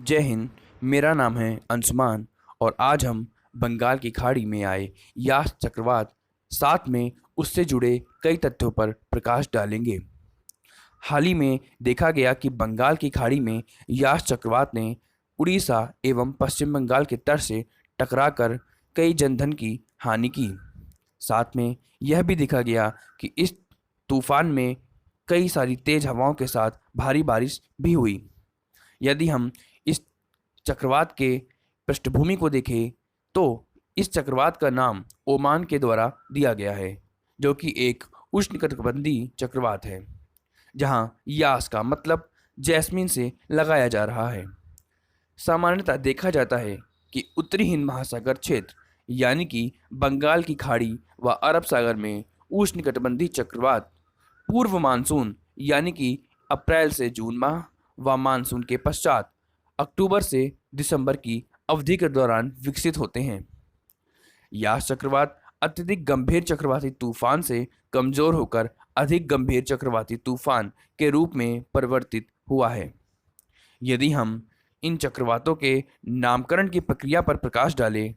जय हिंद। मेरा नाम है अंशुमान और आज हम बंगाल की खाड़ी में आए यास चक्रवात साथ में उससे जुड़े कई तथ्यों पर प्रकाश डालेंगे। हाल ही में देखा गया कि बंगाल की खाड़ी में यास चक्रवात ने उड़ीसा एवं पश्चिम बंगाल के तट से टकराकर कई जनधन की हानि की। साथ में यह भी देखा गया कि इस तूफान में कई सारी तेज हवाओं के साथ भारी बारिश भी हुई। यदि हम इस चक्रवात के पृष्ठभूमि को देखें तो इस चक्रवात का नाम ओमान के द्वारा दिया गया है, जो कि एक उष्णकटिबंधीय चक्रवात है, जहां यास का मतलब जैस्मिन से लगाया जा रहा है। सामान्यतः देखा जाता है कि उत्तरी हिंद महासागर क्षेत्र यानी कि बंगाल की खाड़ी व अरब सागर में उष्णकटिबंधीय चक्रवात पूर्व मानसून यानी कि अप्रैल से जून माह व मानसून के पश्चात अक्टूबर से दिसंबर की अवधि के दौरान विकसित होते हैं। यास चक्रवात अत्यधिक गंभीर चक्रवाती तूफान से कमजोर होकर अधिक गंभीर चक्रवाती तूफान के रूप में परिवर्तित हुआ है। यदि हम इन चक्रवातों के नामकरण की प्रक्रिया पर प्रकाश डालें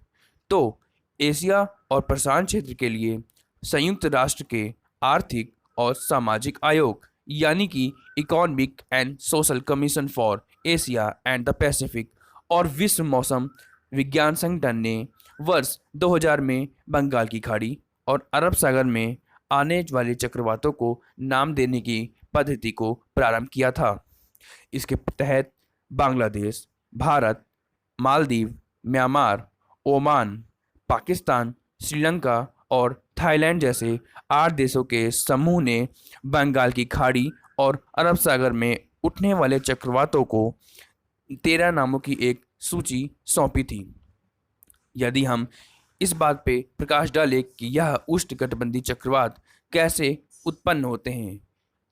तो एशिया और प्रशांत क्षेत्र के लिए संयुक्त राष्ट्र के आर्थिक और सामाजिक आयोग यानी कि economic and social commission for Asia and the Pacific और विश्व मौसम विज्ञान संगठन ने वर्ष 2000 में बंगाल की खाड़ी और अरब सागर में आने वाले चक्रवातों को नाम देने की पद्धति को प्रारंभ किया था। इसके तहत बांग्लादेश, भारत, मालदीव, म्यांमार, ओमान, पाकिस्तान, श्रीलंका और थाईलैंड जैसे 8 देशों के समूह ने बंगाल की खाड़ी और अरब सागर में उठने वाले चक्रवातों को 13 नामों की एक सूची सौंपी थी। यदि हम इस बात पे प्रकाश डालें कि यह उष्णकटिबंधीय चक्रवात कैसे उत्पन्न होते हैं,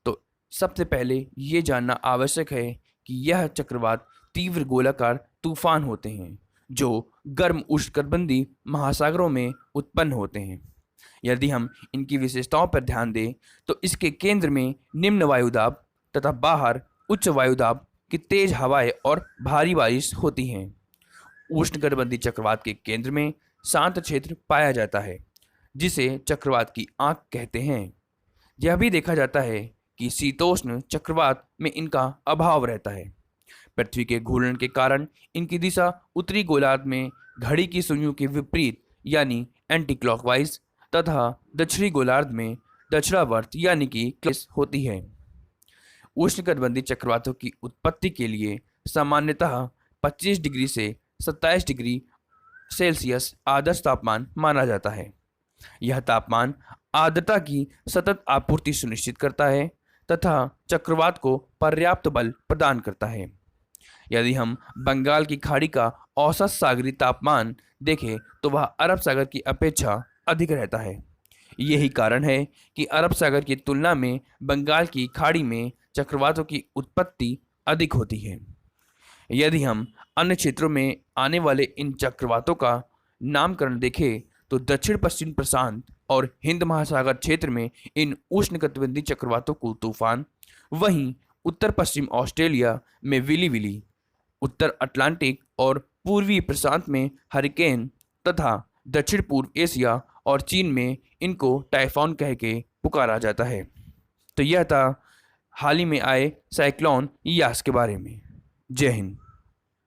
तो सबसे पहले ये जानना आवश्यक है कि यह चक्रवात तीव्र गोलाकार तूफान होते हैं जो गर्म उष्णकटिबंधीय महासागरों में उत्पन्न होते हैं। यदि हम इनकी विशेषताओं पर ध्यान दें तो इसके केंद्र में निम्न वायुदाब तथा बाहर उच्च वायुदाब की तेज हवाएं और भारी बारिश होती हैं। उष्णकटिबंधीय चक्रवात के केंद्र में शांत क्षेत्र पाया जाता है जिसे चक्रवात की आंख कहते हैं। यह भी देखा जाता है कि शीतोष्ण चक्रवात में इनका अभाव रहता है। पृथ्वी के घूर्णन के कारण इनकी दिशा उत्तरी गोलार्ध में घड़ी की सुइयों के विपरीत यानी एंटी क्लॉकवाइज तथा दक्षिणी गोलार्ध में दक्षिणावर्त यानी कि क्लॉकवाइज होती है। उष्णकटिबंधीय चक्रवातों की उत्पत्ति के लिए सामान्यतः 25 डिग्री से 27 डिग्री सेल्सियस आदर्श तापमान माना जाता है। यह तापमान आर्द्रता की सतत आपूर्ति सुनिश्चित करता है तथा चक्रवात को पर्याप्त बल प्रदान करता है। यदि हम बंगाल की खाड़ी का औसत सागरीय तापमान देखें तो वह अरब सागर की अपेक्षा अधिक रहता है। यही कारण है कि अरब सागर की तुलना में बंगाल की खाड़ी में चक्रवातों की उत्पत्ति अधिक होती है। यदि हम अन्य क्षेत्रों में आने वाले इन चक्रवातों का नामकरण देखें तो दक्षिण पश्चिम प्रशांत और हिंद महासागर क्षेत्र में इन उष्णकटिबंधीय चक्रवातों को तूफान, वहीं उत्तर पश्चिम ऑस्ट्रेलिया में विली विली, उत्तर अटलांटिक और पूर्वी प्रशांत में हरिकेन तथा दक्षिण पूर्व एशिया और चीन में इनको टाइफॉन कह के पुकारा जाता है। तो यह था हाल ही में आए साइक्लोन यास के बारे में। जय हिंद।